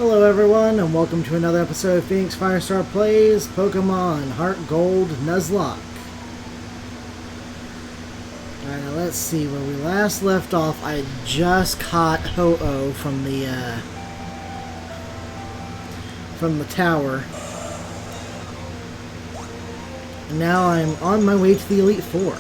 Hello everyone, and welcome to another episode of Phoenix Firestar Plays Pokemon Heart Gold Nuzlocke. Alright, now let's see, where we last left off, I just caught Ho-Oh from the tower. And now I'm on my way to the Elite Four.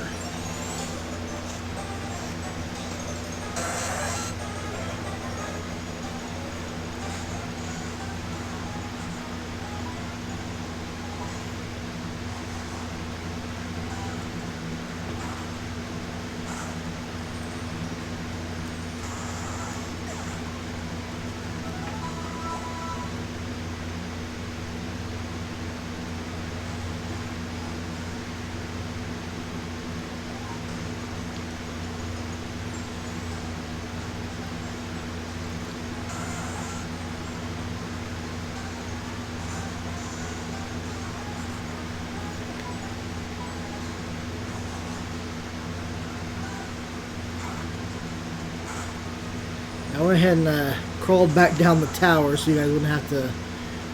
I went ahead and crawled back down the tower so you guys wouldn't have to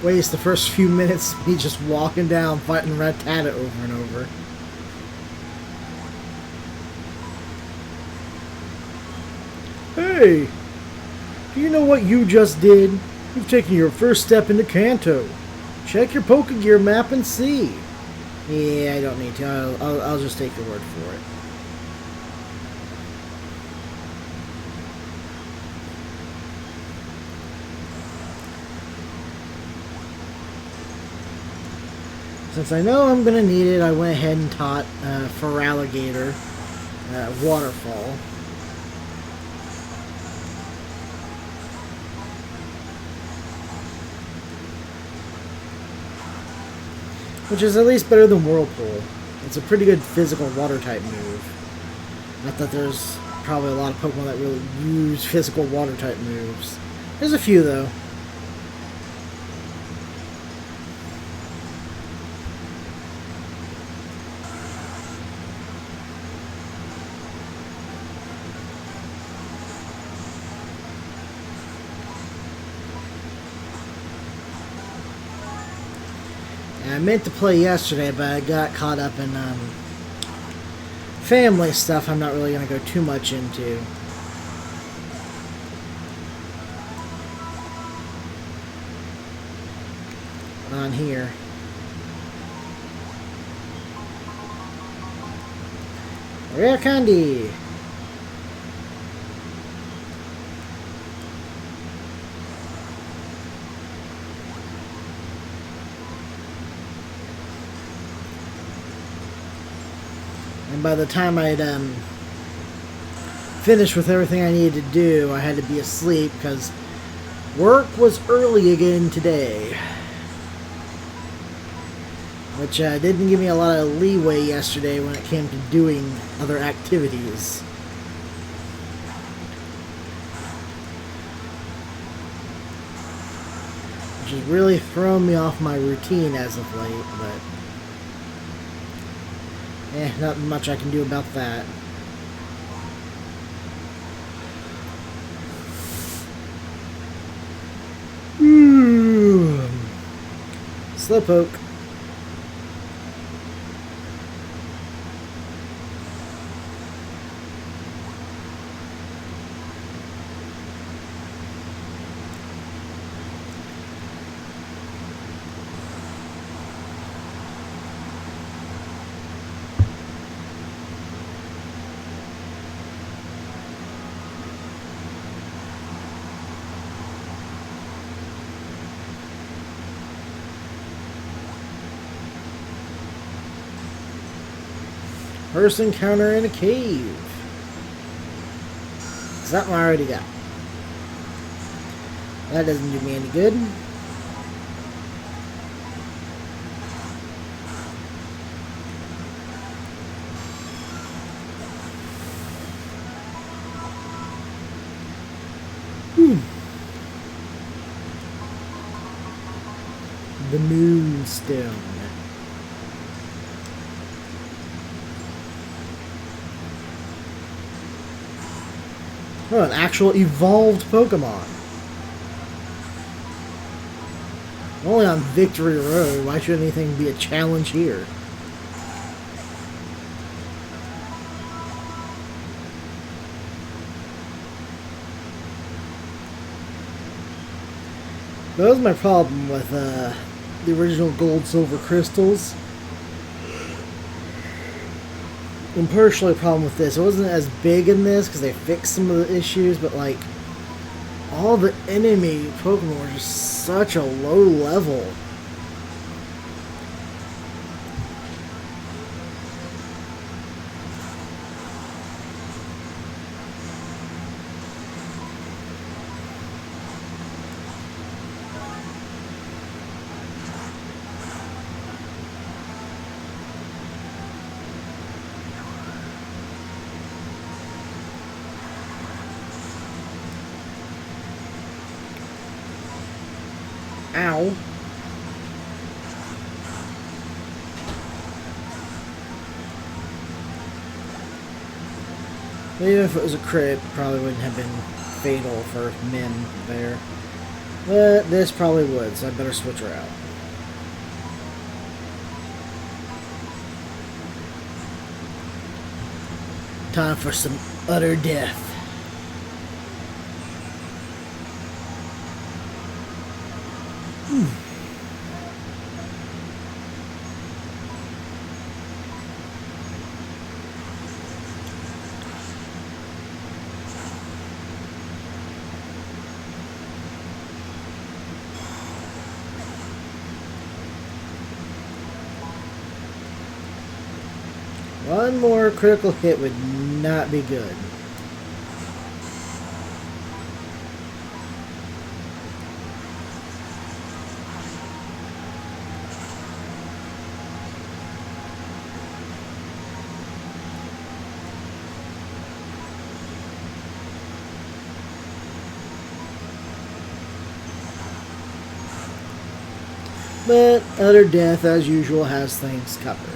waste the first few minutes of me just walking down fighting Rattata over and over. Hey! Do you know what you just did? You've taken your first step into Kanto. Check your Pokegear map and see. Yeah, I don't need to. I'll just take your word for it. Since I know I'm going to need it, I went ahead and taught Feraligatr Waterfall. Which is at least better than Whirlpool. It's a pretty good physical water type move. Not that there's probably a lot of Pokemon that really use physical water type moves. There's a few though. I meant to play yesterday, but I got caught up in family stuff I'm not really going to go too much into. On here. Rare Candy! And by the time I'd finished with everything I needed to do, I had to be asleep because work was early again today. Which didn't give me a lot of leeway yesterday when it came to doing other activities. Which has really thrown me off my routine as of late, but not much I can do about that. Slowpoke. First encounter in a cave. Something I already got. That doesn't do me any good. The Moonstone. Oh, an actual evolved Pokemon. I'm only on Victory Road. Why should anything be a challenge here? That was my problem with the original gold silver crystals. And partially a problem with this. It wasn't as big in this because they fixed some of the issues, but like all the enemy Pokemon were just such a low level. Ow. Even if it was a crit, probably wouldn't have been fatal for Min there. But this probably would, so I better switch her out. Time for some utter death. One more critical hit would not be good. But utter death, as usual, has things covered.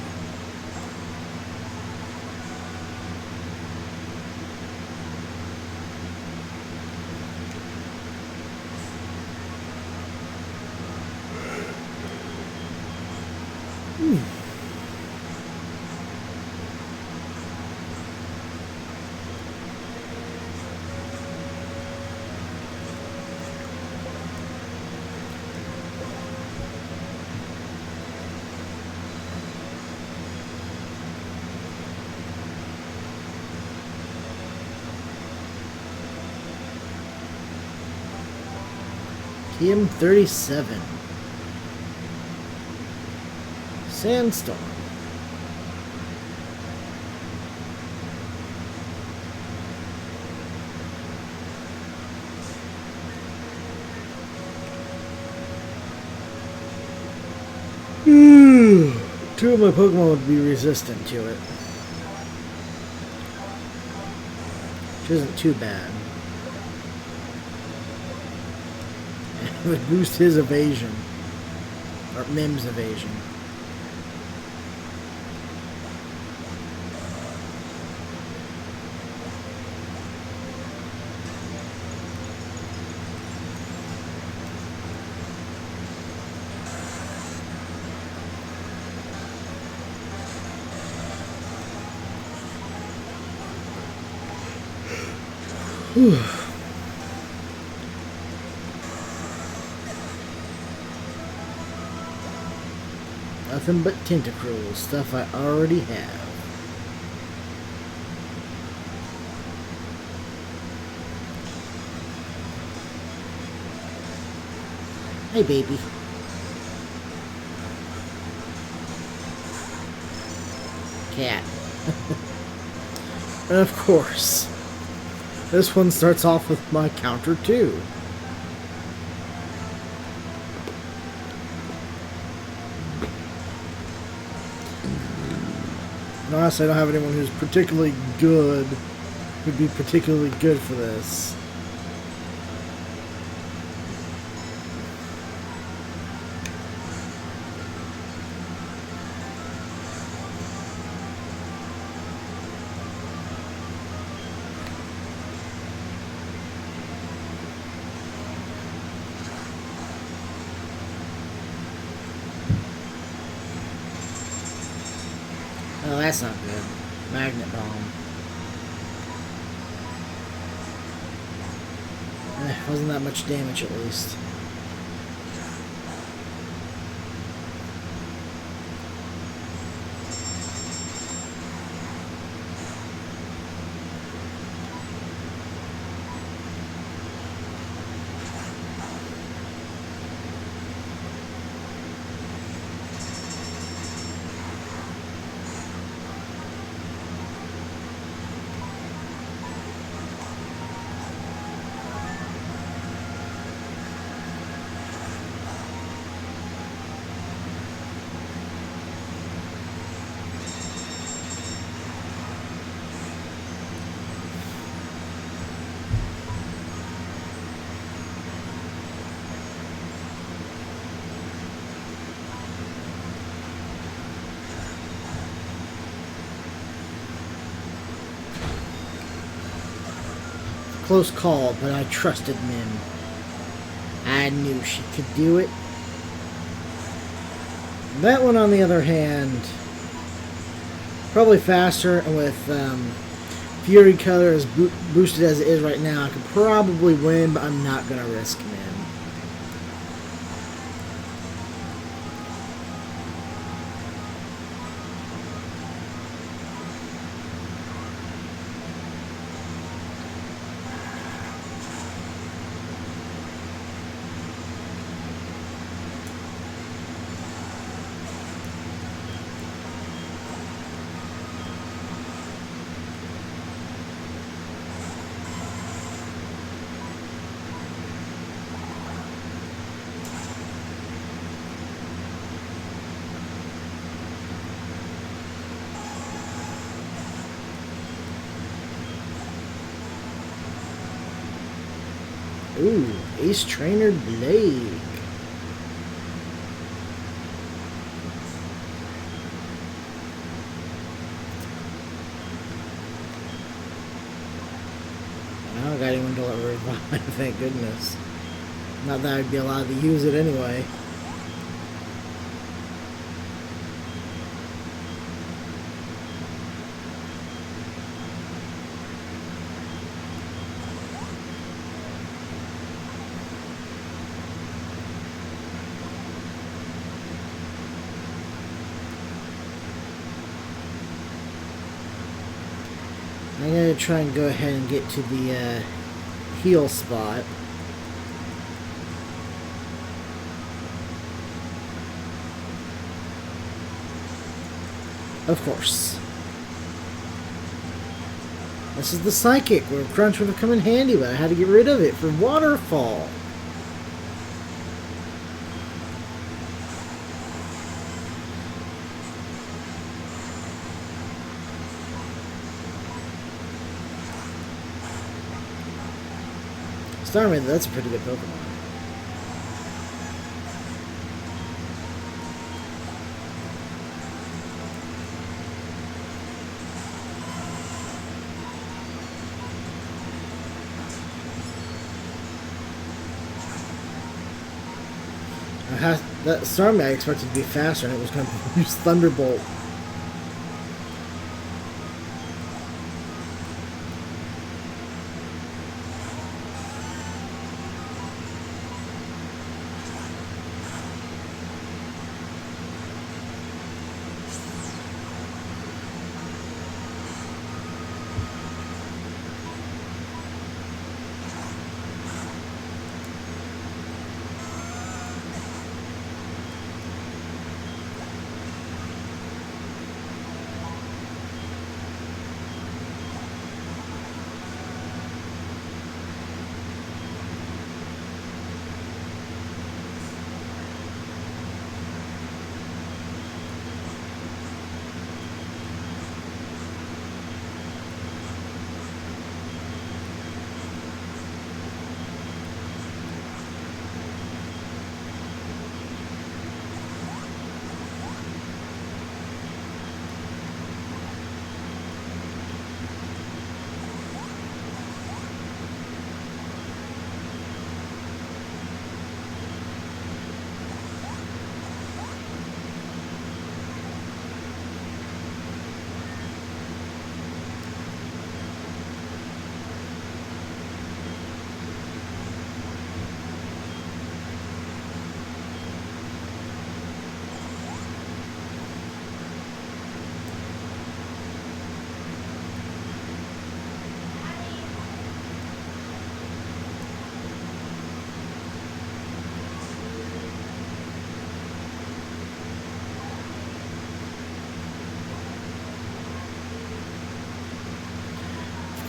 TM37. Sandstorm. Two of my Pokemon would be resistant to it. Which isn't too bad. It would boost his evasion. Or Mim's evasion. Whew. Nothing but Tentacruel, stuff I already have. Hey, baby. Cat. And of course, this one starts off with my counter 2. Honestly, I don't have anyone who's particularly good, who'd be particularly good for this. Oh, that's not good. Magnet bomb. Wasn't that much damage at least. Close call, but I trusted Mim. I knew she could do it. That one, on the other hand, probably faster, and with Fury Color as boosted as it is right now, I could probably win, but I'm not going to risk Mim. Ooh, Ace Trainer Blake. I don't got anyone to let revive, thank goodness. Not that I'd be allowed to use it anyway. I'm going to try and go ahead and get to the heal spot. Of course. This is the Psychic, where Crunch would have come in handy, but I had to get rid of it for Waterfall. Starmie, that's a pretty good Pokemon. That Starmie I expected to be faster, and it was going to use Thunderbolt.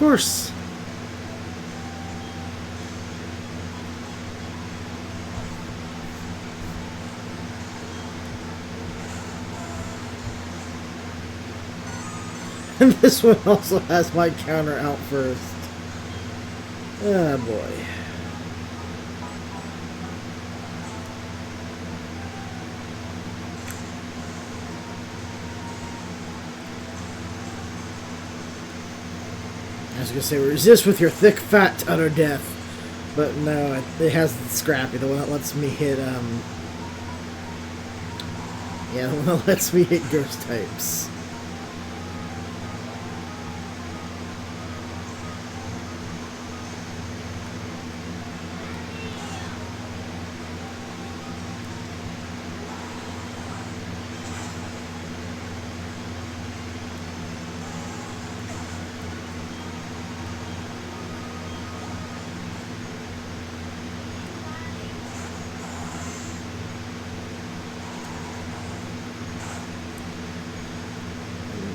course. And this one also has my counter out first. Ah, boy. I was gonna say, resist with your thick, fat, utter death. But no, it has Scrappy, the one that lets me hit, yeah, the one that lets me hit ghost types.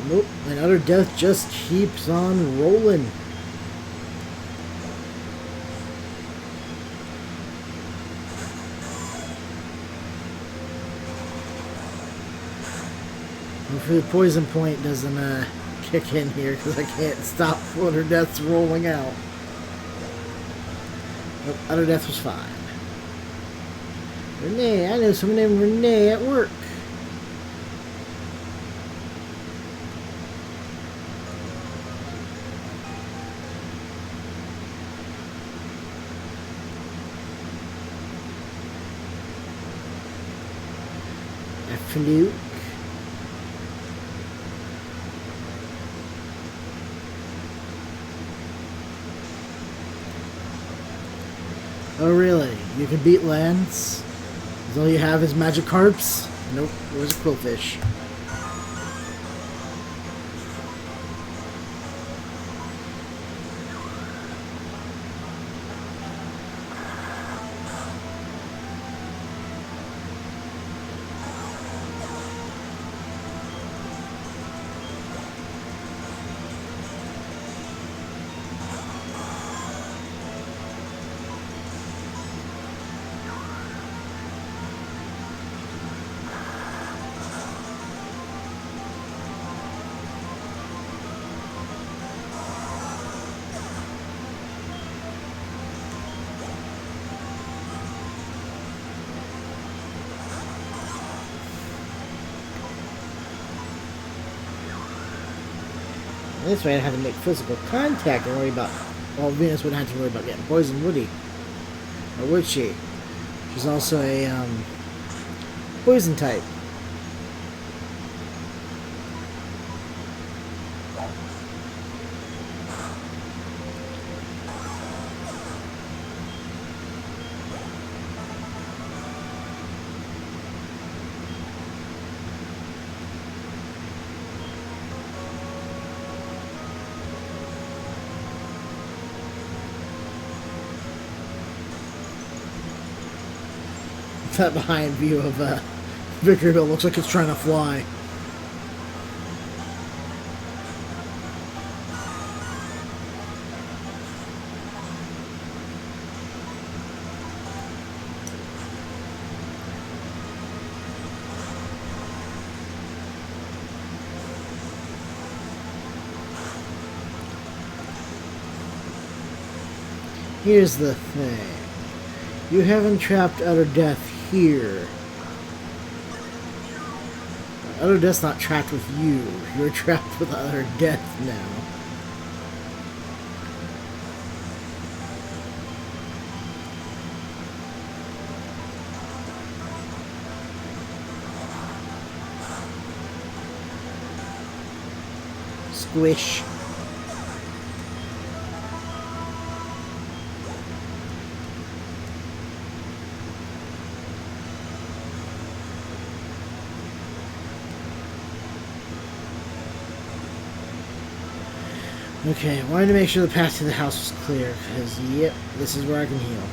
Nope, and utter death just keeps on rolling. Hopefully the poison point doesn't kick in here, because I can't stop utter death's rolling out. Nope, utter death was fine. Renee, I know someone named Renee at work. Fluke. Oh really? You can beat Lance? Is all you have is magic carps? Nope, it was a quillfish. This way I have to make physical contact and worry about... Well, Venus wouldn't have to worry about getting poisoned, would he? Or would she? She's also a, poison type. That behind view of Victorville looks like it's trying to fly. Here's the thing. You haven't trapped utter death here. Utter death's not trapped with you. You're trapped with utter death now. Squish. Okay, I wanted to make sure the path to the house was clear, because, yep, this is where I can heal.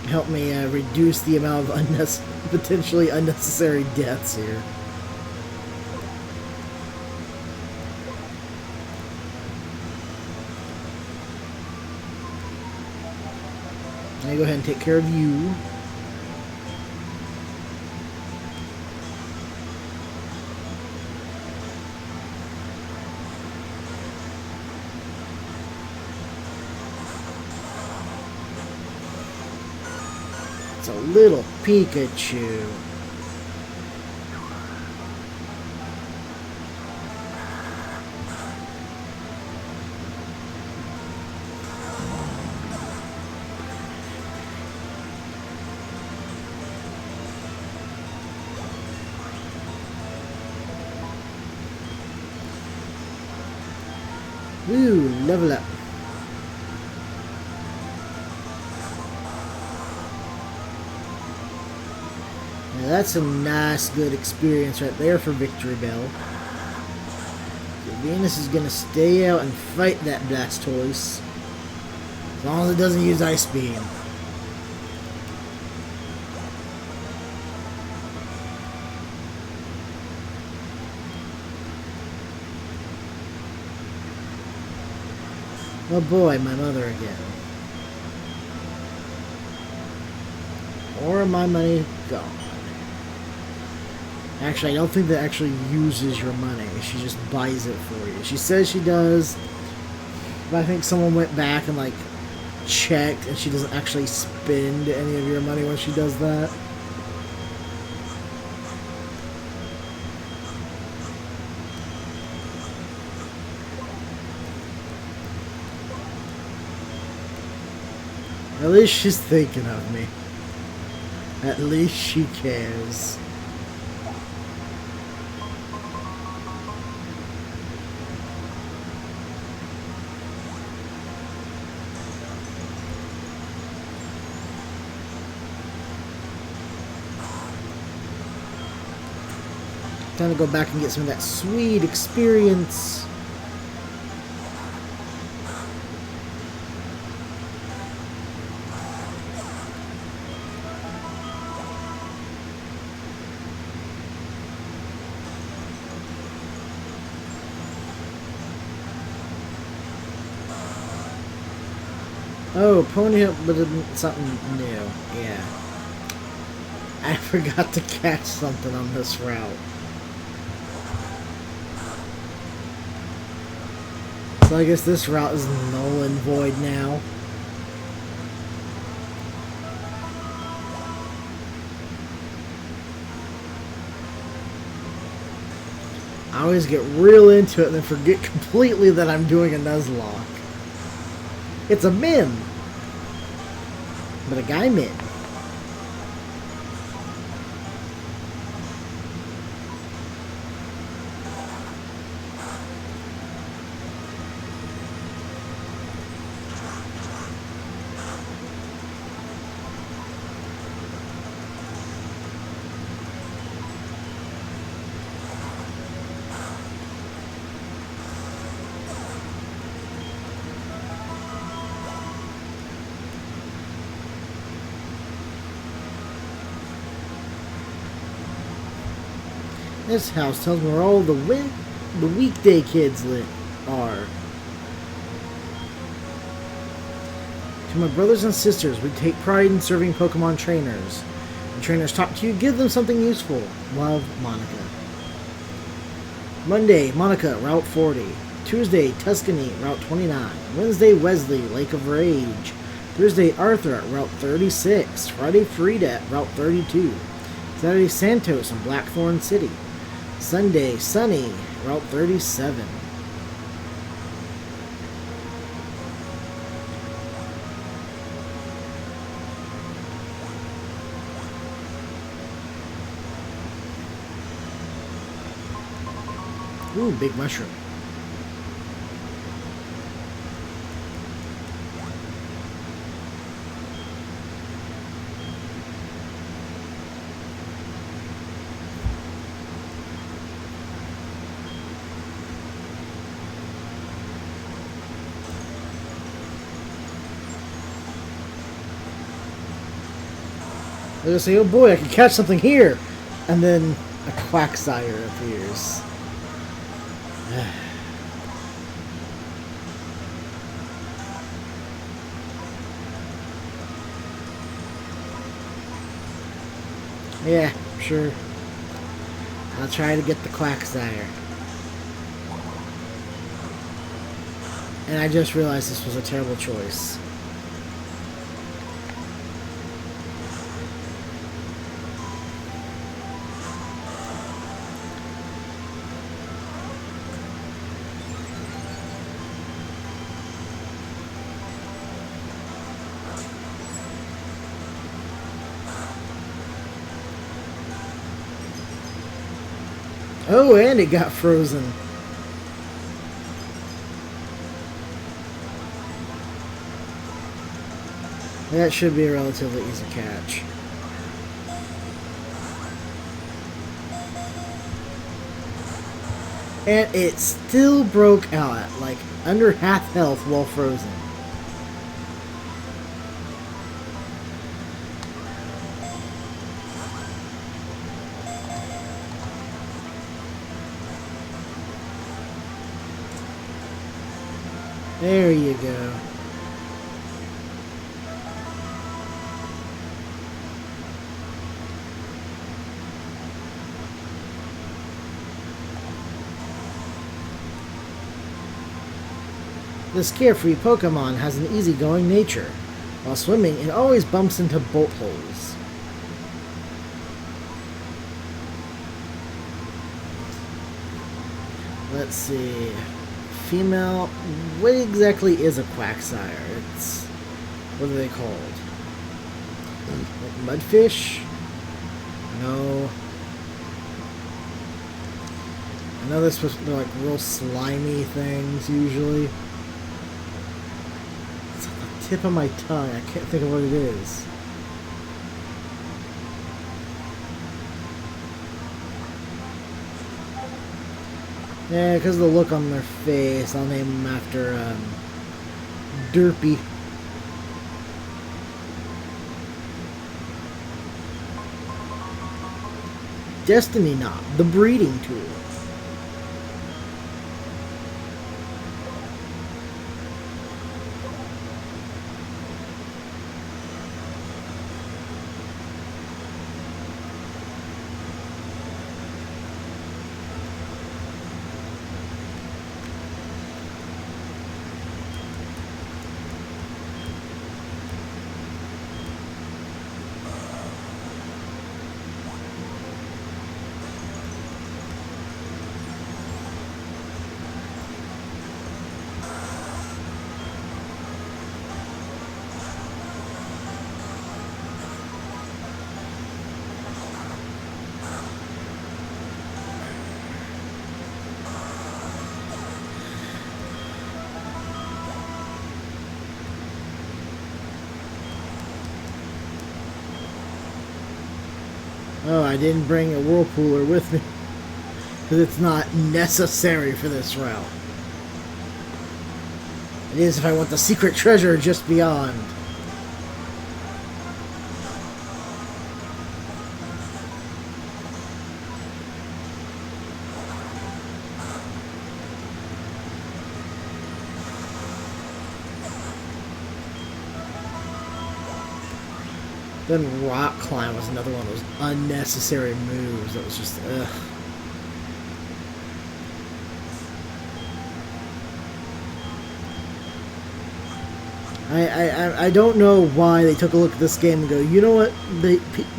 help me reduce the amount of potentially unnecessary deaths here. Let me go ahead and take care of you. It's a little Pikachu. Woo, level up. Now that's a nice, good experience right there for Victory Bell. So Venus is gonna stay out and fight that Blastoise. As long as it doesn't use Ice Beam. Oh boy, my mother again. Or my money gone. Actually, I don't think that actually uses your money. She just buys it for you. She says she does, but I think someone went back and like checked and she doesn't actually spend any of your money when she does that. At least she's thinking of me. At least she cares. Time to go back and get some of that sweet experience. Oh, Ponytail, but something new. Yeah. I forgot to catch something on this route. So I guess this route is null and void now. I always get real into it and then forget completely that I'm doing a Nuzlocke. It's a Min! But a guy Min. This house tells me where all the weekday kids are. To my brothers and sisters, we take pride in serving Pokemon trainers. When trainers talk to you, give them something useful. Love, Monica. Monday, Monica, Route 40. Tuesday, Tuscany, Route 29. Wednesday, Wesley, Lake of Rage. Thursday, Arthur, Route 36. Friday, Frida, Route 32. Saturday, Santos in Blackthorn City. Sunday, Sunny, Route 37. Ooh, big mushroom. They'll say, oh boy, I can catch something here! And then a Quagsire appears. Yeah, sure. I'll try to get the Quagsire. And I just realized this was a terrible choice. Oh, and it got frozen. That should be a relatively easy catch. And it still broke out at like under half health while frozen. There you go. This carefree Pokemon has an easygoing nature. While swimming, it always bumps into bolt holes. Let's see. Female. What exactly is a Quagsire? It's. What are they called? Like mudfish? No. I know they're supposed to be like real slimy things usually. It's on the tip of my tongue. I can't think of what it is. Yeah, because of the look on their face, I'll name them after Derpy. Destiny Knot, the breeding tool. Oh, I didn't bring a Whirlpooler with me. Because it's not necessary for this route. It is if I want the secret treasure just beyond. Then Rock Climb was another one of those unnecessary moves that was just, ugh. I don't know why they took a look at this game and go, you know what,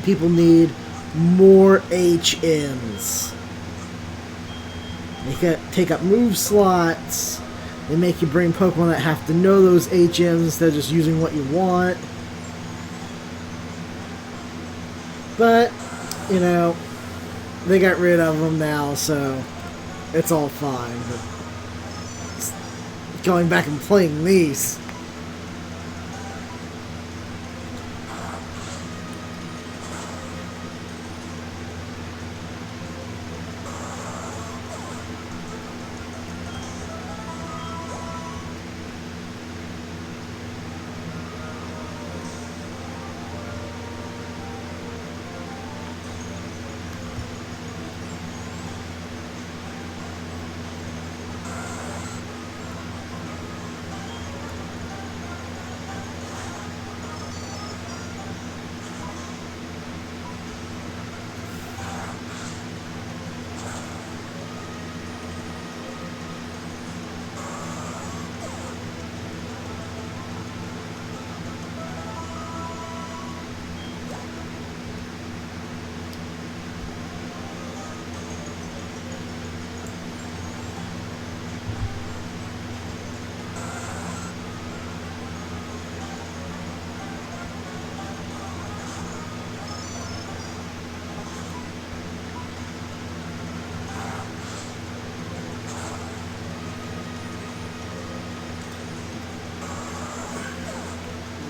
people need more HMs. They can take up move slots. They make you bring Pokemon that have to know those HMs instead of just using what you want. But, you know, they got rid of them now, so it's all fine. But going back and playing these.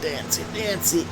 Dancy, Dancy.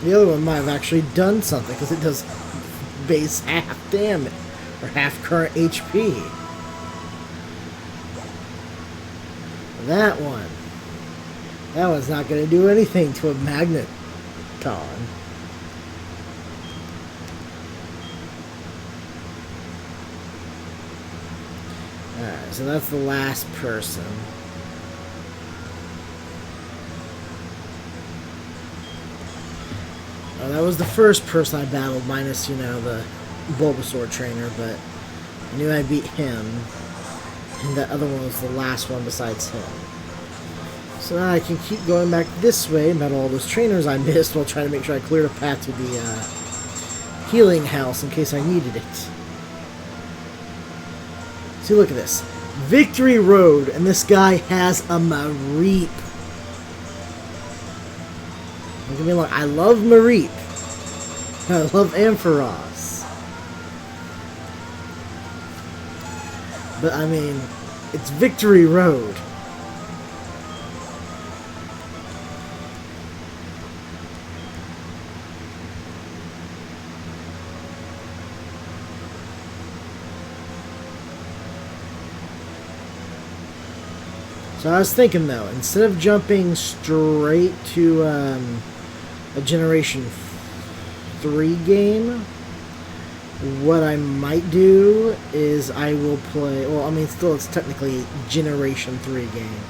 The other one might have actually done something because it does base half damage or half current HP. That one's not going to do anything to a magneton. Alright, so that's the last person. Oh, that was the first person I battled, minus, you know, the Bulbasaur trainer, but I knew I beat him. And the other one was the last one besides him. So now I can keep going back this way, battle all those trainers I missed, while trying to make sure I cleared a path to the healing house in case I needed it. See, look at this. Victory Road, and this guy has a Mareep. Don't get me wrong, I love Mareep. I love Ampharos. But, I mean, it's Victory Road. So I was thinking, though, instead of jumping straight to a Generation 3 game, what I might do is I will play, well, I mean, still it's technically a Generation 3 game,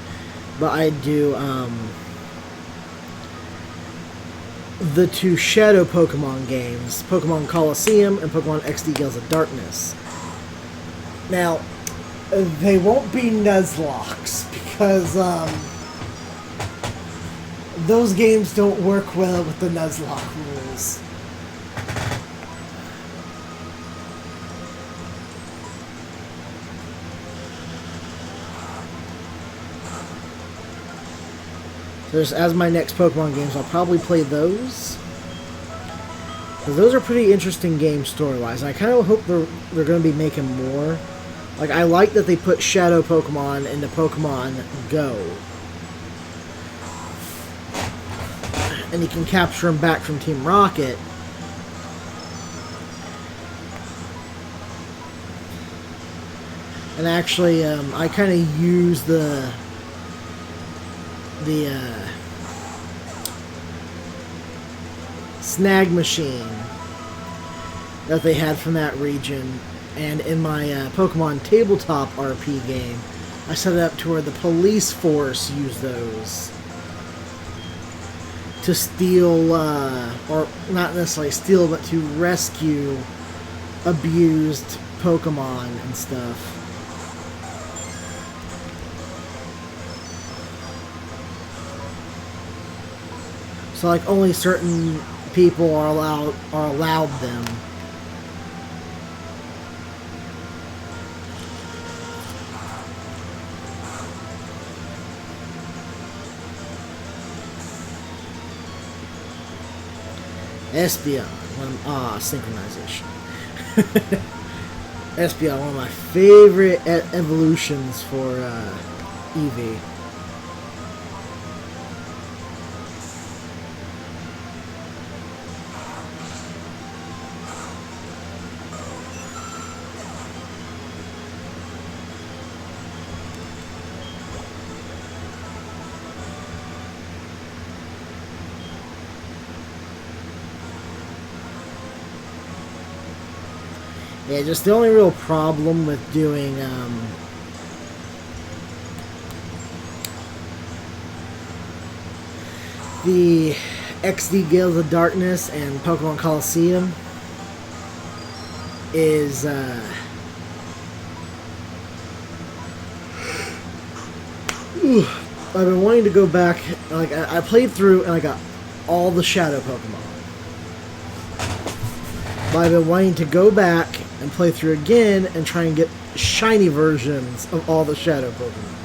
but I'd do the two Shadow Pokemon games, Pokemon Colosseum and Pokemon XD Gales of Darkness. Now, they won't be Nuzlockes, because those games don't work well with the Nuzlocke rules. There's, as my next Pokemon games, I'll probably play those. Because those are pretty interesting games story-wise. I kind of hope they're going to be making more. Like, I like that they put Shadow Pokemon into Pokemon Go. And you can capture them back from Team Rocket. And actually, I kind of use the snag machine that they had from that region. And in my Pokemon Tabletop RP game, I set it up to where the police force use those to steal, or not necessarily steal, but to rescue abused Pokemon and stuff. So, like, only certain people are allowed them. Espeon, synchronization. Espeon, one of my favorite evolutions for Eevee. Yeah, just the only real problem with doing the XD Gales of Darkness and Pokemon Colosseum is I've been wanting to go back. Like I played through and I got all the shadow Pokemon. But I've been wanting to go back and play through again and try and get shiny versions of all the shadow Pokemon.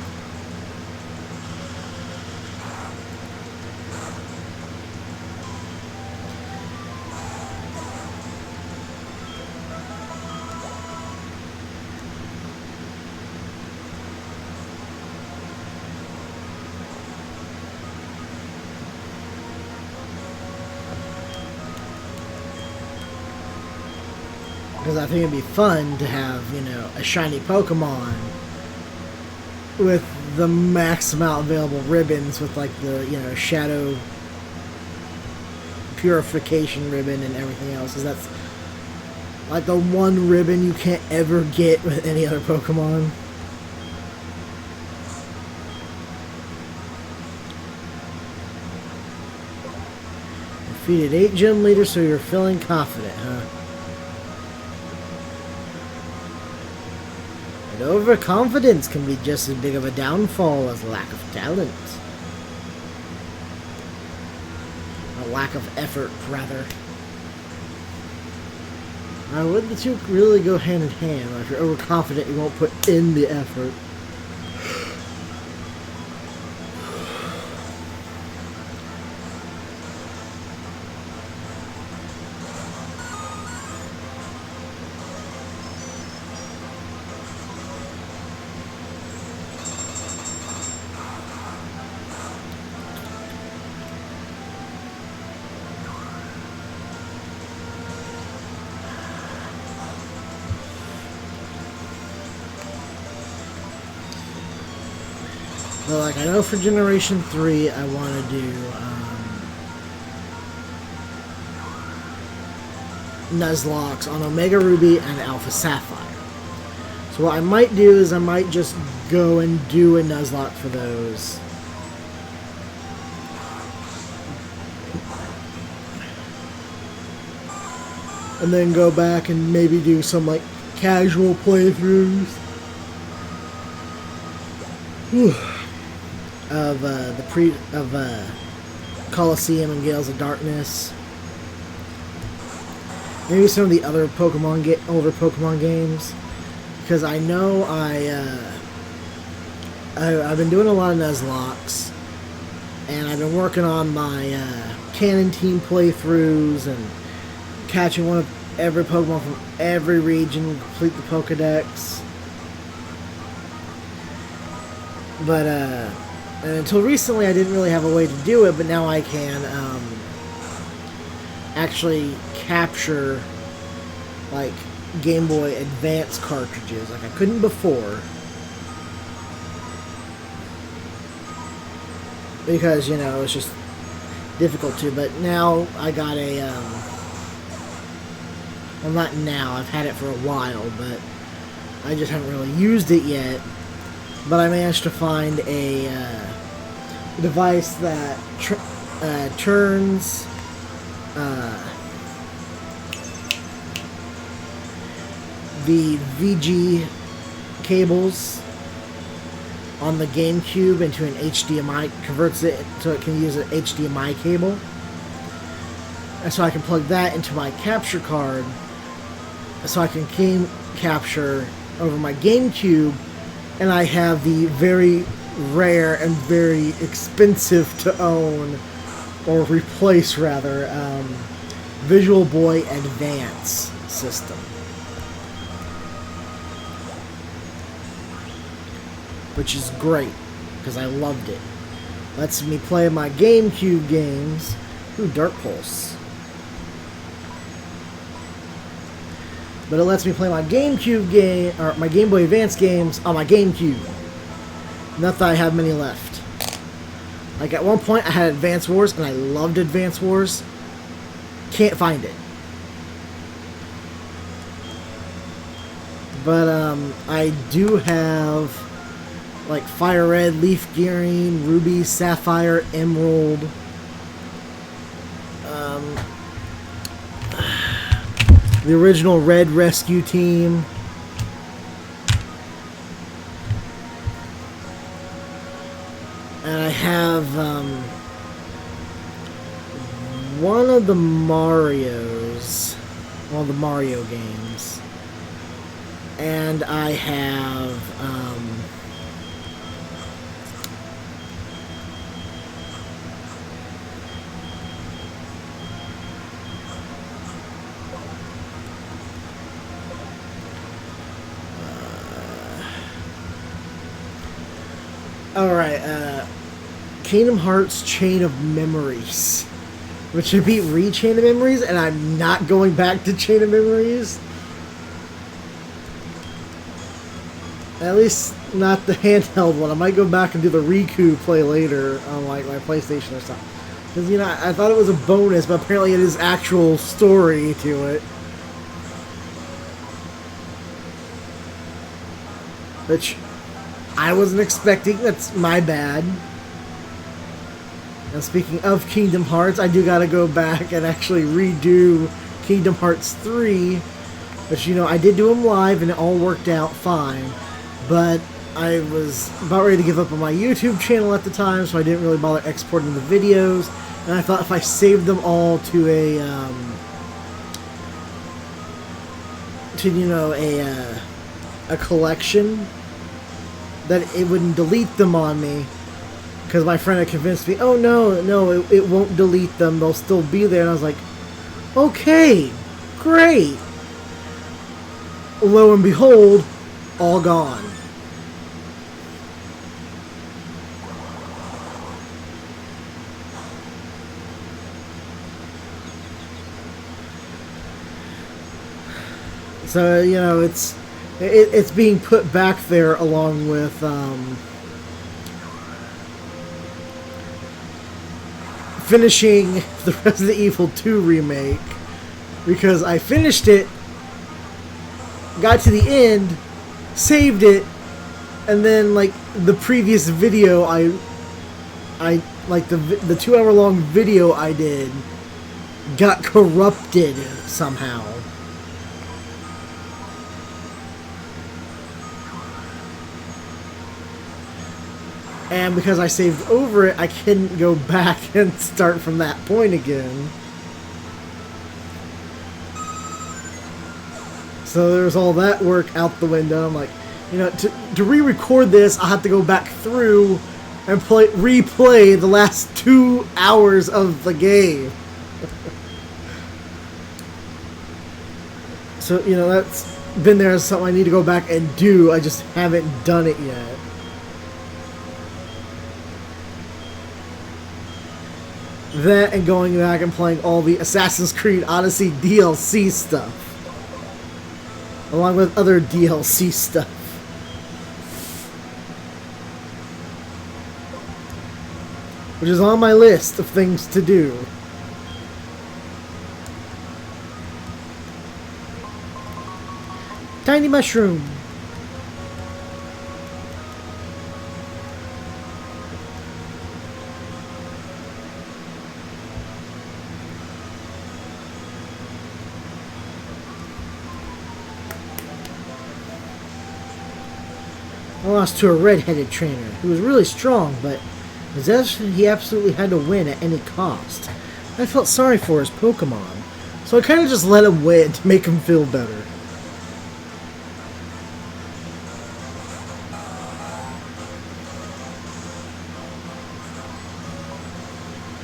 Because I think it'd be fun to have, you know, a shiny Pokemon with the max amount available ribbons with, like, the, you know, shadow purification ribbon and everything else. Because that's, like, the one ribbon you can't ever get with any other Pokemon. Defeated 8 gym leaders, so you're feeling confident, huh? And overconfidence can be just as big of a downfall as lack of talent. A lack of effort, rather. Now, would the two really go hand in hand? If you're overconfident, you won't put in the effort. But, like, I know for Generation 3, I want to do, Nuzlocke on Omega Ruby and Alpha Sapphire. So what I might do is I might just go and do a Nuzlocke for those. And then go back and maybe do some, like, casual playthroughs of Colosseum and Gales of Darkness. Maybe some of the other older Pokemon games, because I know I've been doing a lot of Nuzlocke, and I've been working on my Canon Team playthroughs and catching one of every Pokemon from every region, complete the Pokedex. But and until recently, I didn't really have a way to do it, but now I can actually capture, like, Game Boy Advance cartridges, like I couldn't before, because, you know, it's just difficult to. But now I got a well, not now, I've had it for a while, but I just haven't really used it yet. But I managed to find a device that turns the VG cables on the GameCube into an HDMI, converts it so it can use an HDMI cable. And so I can plug that into my capture card so I can game capture over my GameCube. And I have the very rare and very expensive to own, or replace rather, Visual Boy Advance system. Which is great, because I loved it. Lets me play my GameCube games. Ooh, Dark Pulse. But it lets me play my GameCube game, or my Game Boy Advance games on my GameCube. Not that I have many left. Like, at one point I had Advance Wars, and I loved Advance Wars. Can't find it. But, I do have, like, Fire Red, Leaf Green, Ruby, Sapphire, Emerald. The original Red Rescue Team. have one of the Marios, one of the Mario games, and I have Kingdom Hearts Chain of Memories, which I beat Chain of Memories, and I'm not going back to Chain of Memories. At least not the handheld one. I might go back and do the Riku play later on like my PlayStation or something. Because, you know, I thought it was a bonus, but apparently it is actual story to it. Which I wasn't expecting. That's my bad. And speaking of Kingdom Hearts, I do gotta go back and actually redo Kingdom Hearts 3. But, you know, I did do them live and it all worked out fine. But I was about ready to give up on my YouTube channel at the time, so I didn't really bother exporting the videos. And I thought if I saved them all to a collection, that it wouldn't delete them on me. Because my friend had convinced me, oh no, it won't delete them, they'll still be there. And I was like, okay, great. Lo and behold, all gone. So, you know, it's being put back there along with finishing the Resident Evil 2 remake, because I finished it, got to the end, saved it, and then like the previous video I like the 2-hour-long video I did got corrupted somehow. And because I saved over it, I couldn't go back and start from that point again. So there's all that work out the window. I'm like, you know, to re-record this, I'll have to go back through and replay the last 2 hours of the game. So, you know, that's been there as something I need to go back and do. I just haven't done it yet. That and going back and playing all the Assassin's Creed Odyssey DLC stuff. Along with other DLC stuff. Which is on my list of things to do. Tiny mushroom. I lost to a red-headed trainer who was really strong, but he absolutely had to win at any cost. I felt sorry for his Pokemon, so I kind of just let him win to make him feel better.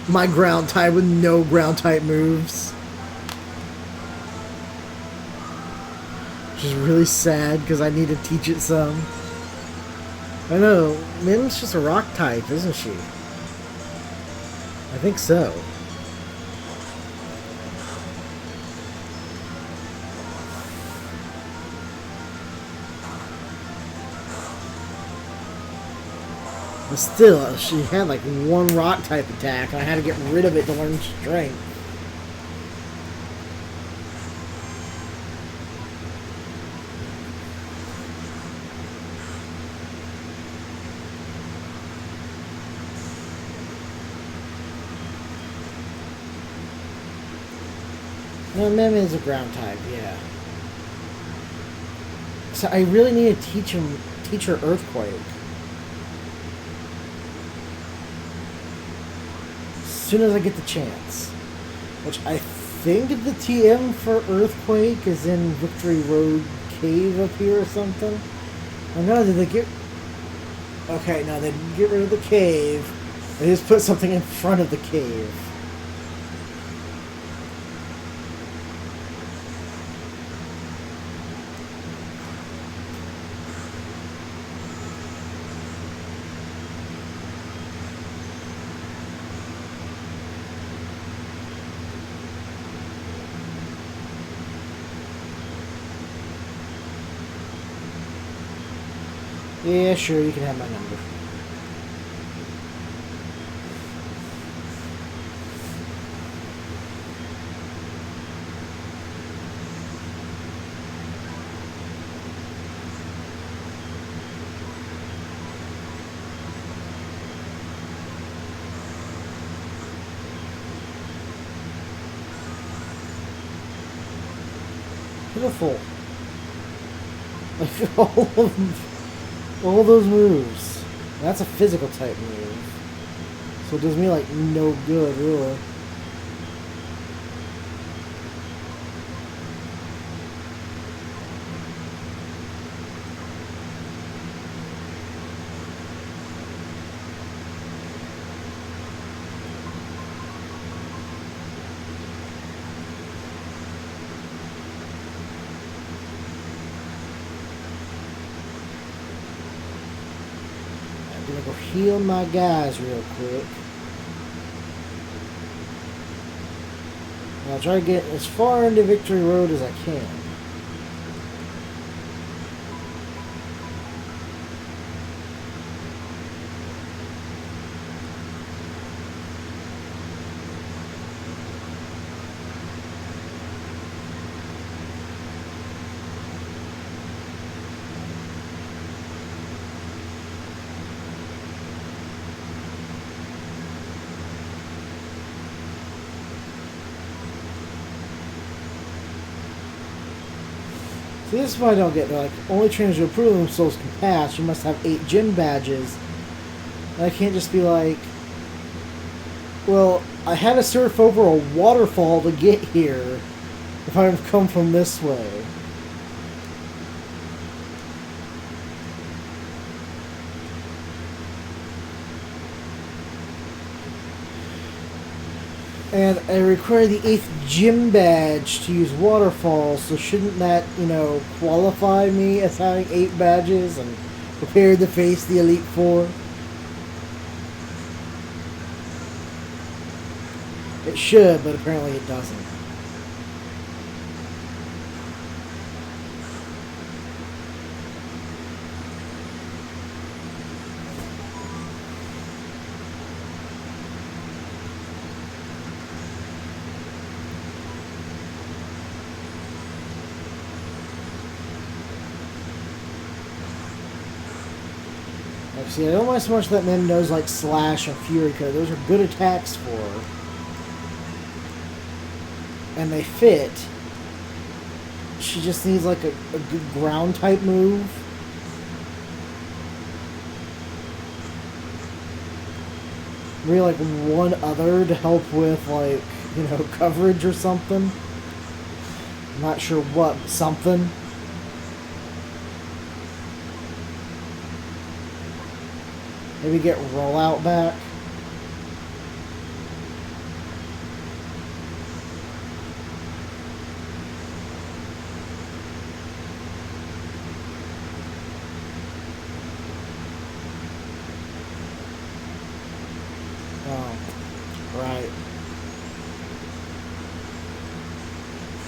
My ground type with no ground type moves. Which is really sad because I need to teach it some. I know, Min's just a rock type, isn't she? I think so. But still, she had like one rock type attack, and I had to get rid of it to learn strength. No, Mem is a ground type, yeah. So I really need to teach her Earthquake. soon as I get the chance. Which I think the TM for Earthquake is in Victory Road Cave up here or something. Oh no, did they get... Okay, no, they didn't get rid of the cave. They just put something in front of the cave. Yeah, sure, you can have my number. Pitiful. Like, all of them. All those moves. That's a physical type move. So it does me like no good, really. Gonna go heal my guys real quick. And I'll try to get as far into Victory Road as I can. See, this is why I don't get. They're like, only trainers who approve themselves can pass. You must have 8 gym badges. And I can't just be like, well, I had to surf over a waterfall to get here if I've come from this way. And I require the 8th gym badge to use waterfalls, so shouldn't that, you know, qualify me as having 8 badges and prepared to face the Elite Four? It should, but apparently it doesn't. See, I don't mind so much that man knows like Slash and Fury, because those are good attacks for her. And they fit. She just needs like a good ground type move. Maybe like one other to help with like, you know, coverage or something. I'm not sure what, but something. Maybe get rollout back. Oh, right.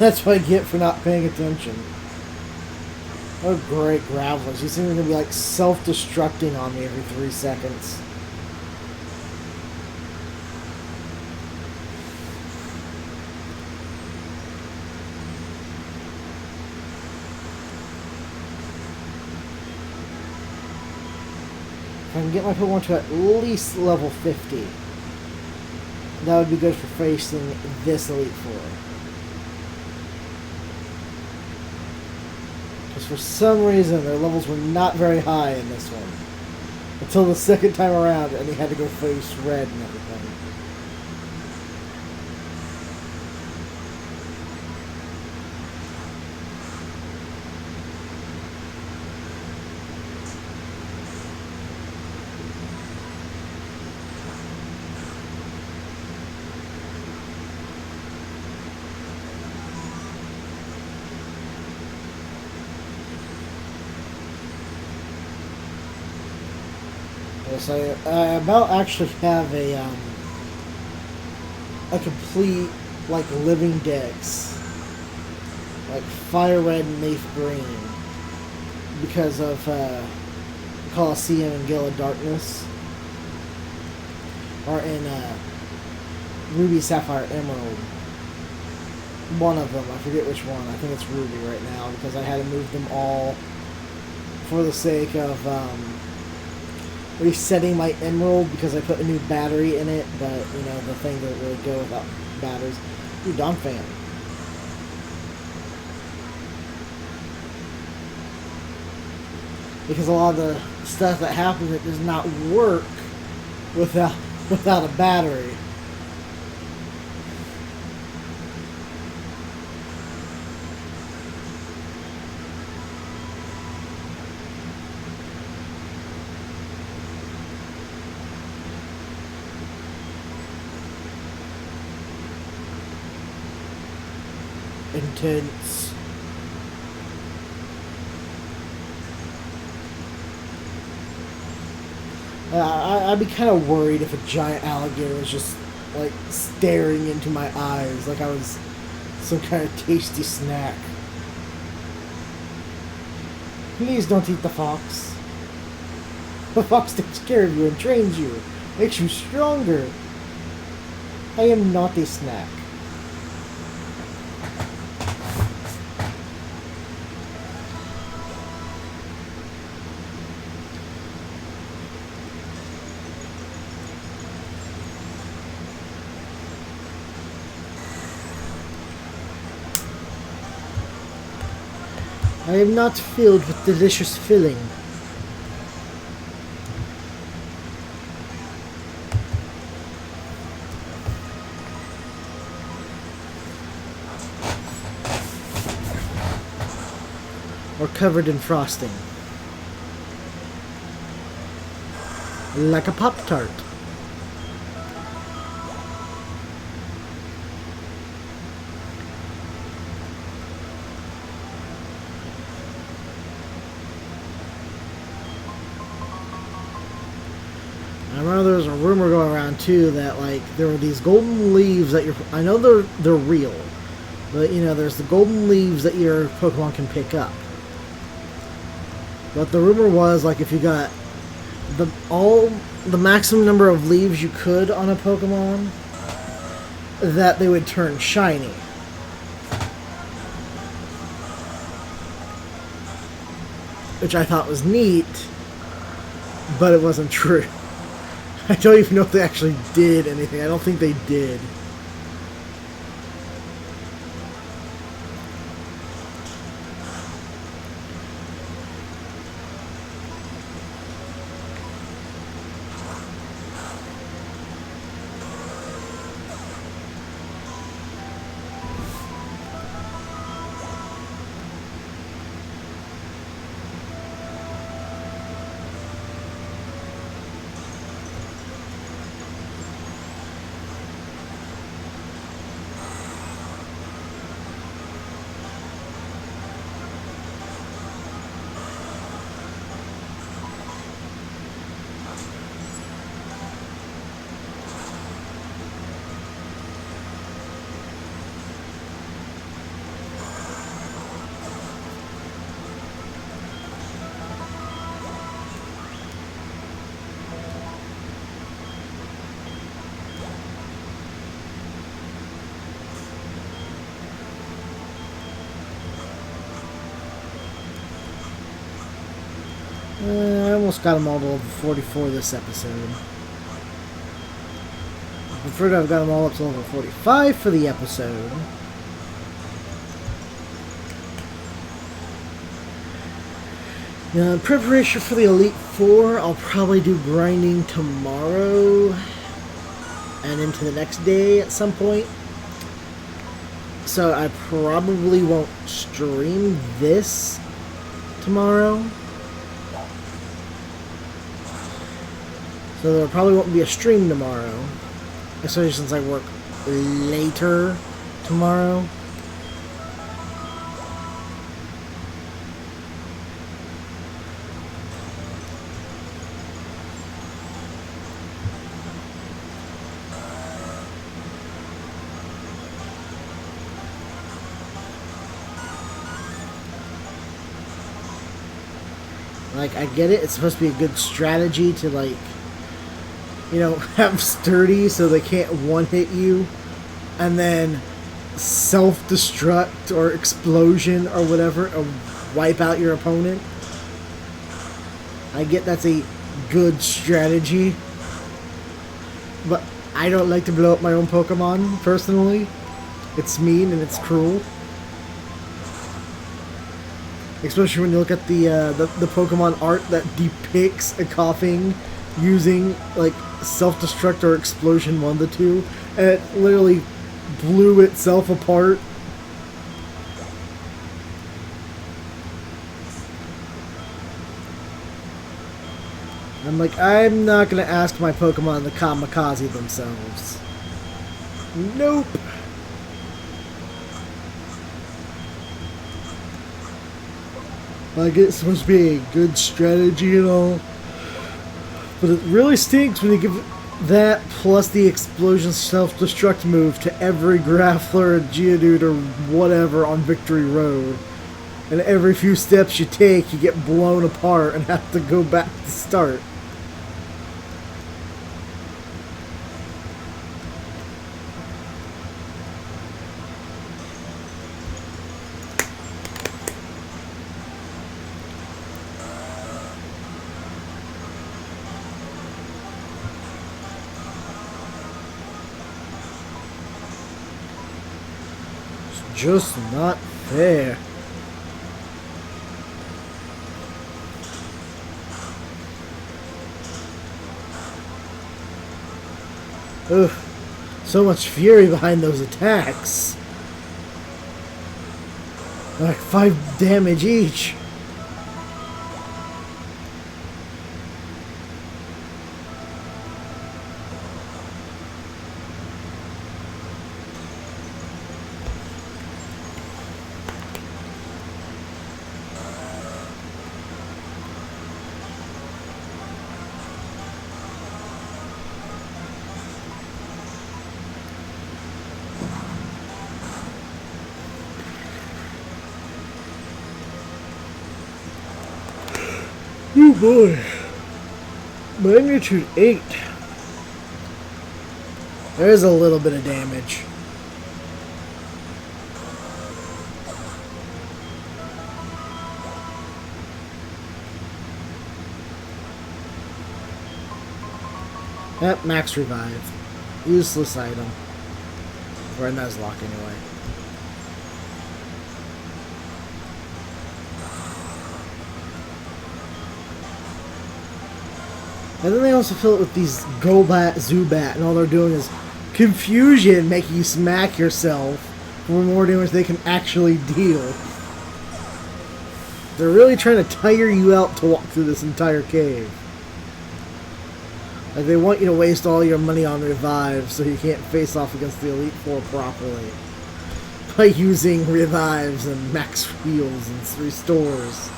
That's what I get for not paying attention. Oh great, Gravelers. These things are going to be like self-destructing on me every 3 seconds. If I can get my Pokemon to at least level 50, that would be good for facing this Elite Four. For some reason, their levels were not very high in this one. Until the second time around, and he had to go face red and everything. Yes, I about actually have a complete like living dex, like fire red and leaf green, because of Colosseum and Gale of Darkness, or in Ruby, Sapphire, Emerald. One of them, I forget which one. I think it's Ruby right now, because I had to move them all for the sake of resetting my Emerald, because I put a new battery in it, but, you know, the thing doesn't really go without batteries. Ooh, Dawn Fan. Because a lot of the stuff that happens, it does not work without a battery. Intense. I'd be kind of worried if a giant alligator was just like staring into my eyes like I was some kind of tasty snack. Please don't eat the fox. The fox takes care of you and trains you, makes you stronger. I am not a snack. I am not filled with delicious filling. Or covered in frosting. Like a Pop-Tart. I remember there was a rumor going around too that like there were these golden leaves that I know they're real, but you know there's the golden leaves that your Pokemon can pick up. But the rumor was like if you got the maximum number of leaves you could on a Pokemon, that they would turn shiny. Which I thought was neat, but it wasn't true. I don't even know if they actually did anything. I don't think they did. I almost got them all to level 44 this episode. I prefer to have got them all up to level 45 for the episode. Now, in preparation for the Elite Four, I'll probably do grinding tomorrow and into the next day at some point. So I probably won't stream this tomorrow. So there probably won't be a stream tomorrow, especially since I work later tomorrow. Like, I get it. It's supposed to be a good strategy to, like, you know, have sturdy so they can't one-hit you. And then self-destruct or explosion or whatever, or wipe out your opponent. I get that's a good strategy. But I don't like to blow up my own Pokemon, personally. It's mean and it's cruel. Especially when you look at the Pokemon art that depicts a coughing using, like, self-destruct or explosion, one of the two. And it literally blew itself apart. I'm like, I'm not gonna ask my Pokemon to kamikaze themselves. Nope. Like, it's supposed to be a good strategy and all, but it really stinks when you give that plus the explosion self-destruct move to every Grappler or Geodude or whatever on Victory Road. And every few steps you take, you get blown apart and have to go back to start. Just not fair. Ugh, so much fury behind those attacks. Like 5 damage each. Oh boy. Magnitude 8. There's a little bit of damage. Yep, max revive. Useless item. For a Nuzlocke anyway. And then they also fill it with these Golbat, Zubat, and all they're doing is confusion, making you smack yourself for more damage they can actually deal. They're really trying to tire you out to walk through this entire cave. Like, they want you to waste all your money on revives so you can't face off against the Elite Four properly. By using revives and max heals and restores.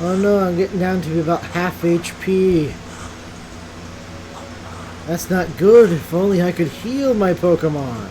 Oh no, I'm getting down to about half HP. That's not good. If only I could heal my Pokemon.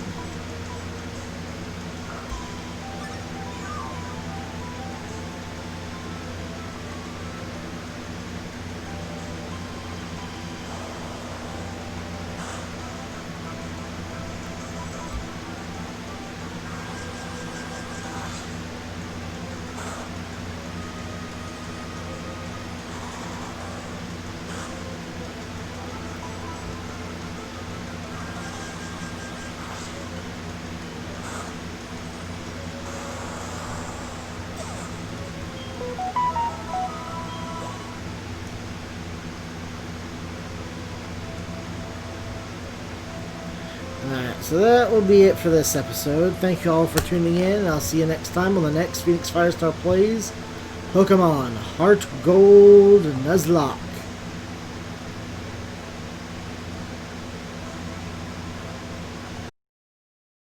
Alright, so that will be it for this episode. Thank you all for tuning in, and I'll see you next time on the next Phoenix Firestar Plays Pokemon Heart Gold Nuzlocke.